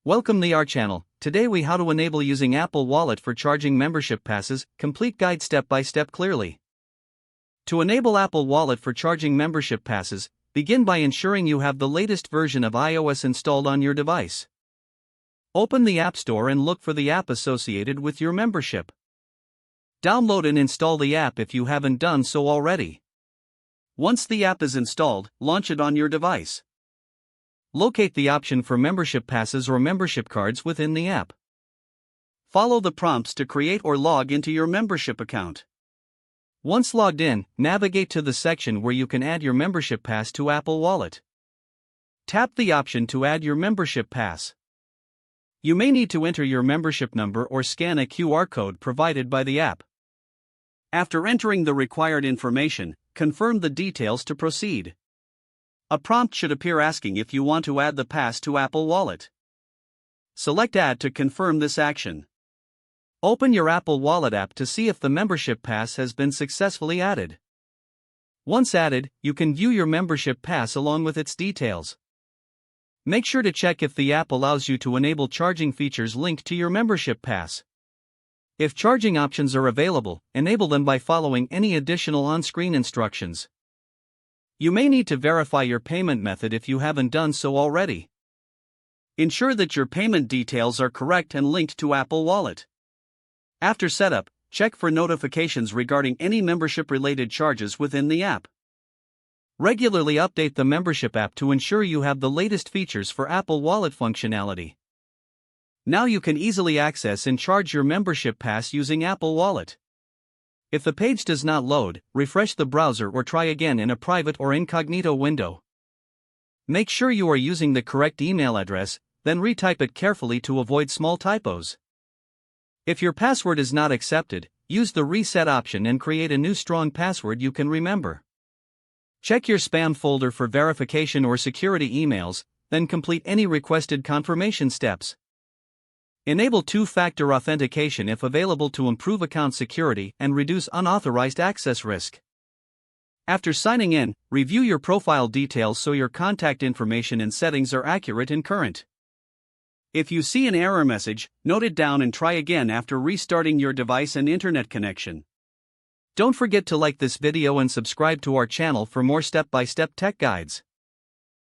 Welcome to our channel. Today we how to enable using Apple Wallet for charging membership passes, complete guide step by step clearly. To enable Apple Wallet for charging membership passes, begin by ensuring you have the latest version of iOS installed on your device. Open the App Store and look for the app associated with your membership. Download and install the app if you haven't done so already. Once the app is installed, launch it on your device. Locate the option for membership passes or membership cards within the app. Follow the prompts to create or log into your membership account. Once logged in, navigate to the section where you can add your membership pass to Apple Wallet. Tap the option to add your membership pass. You may need to enter your membership number or scan a QR code provided by the app. After entering the required information, confirm the details to proceed. A prompt should appear asking if you want to add the pass to Apple Wallet. Select Add to confirm this action. Open your Apple Wallet app to see if the membership pass has been successfully added. Once added, you can view your membership pass along with its details. Make sure to check if the app allows you to enable charging features linked to your membership pass. If charging options are available, enable them by following any additional on-screen instructions. You may need to verify your payment method if you haven't done so already. Ensure that your payment details are correct and linked to Apple Wallet. After setup, check for notifications regarding any membership-related charges within the app. Regularly update the membership app to ensure you have the latest features for Apple Wallet functionality. Now you can easily access and charge your membership pass using Apple Wallet. If the page does not load, refresh the browser or try again in a private or incognito window. Make sure you are using the correct email address, then retype it carefully to avoid small typos. If your password is not accepted, use the reset option and create a new strong password you can remember. Check your spam folder for verification or security emails, then complete any requested confirmation steps. Enable two-factor authentication if available to improve account security and reduce unauthorized access risk. After signing in, review your profile details so your contact information and settings are accurate and current. If you see an error message, note it down and try again after restarting your device and internet connection. Don't forget to like this video and subscribe to our channel for more step-by-step tech guides.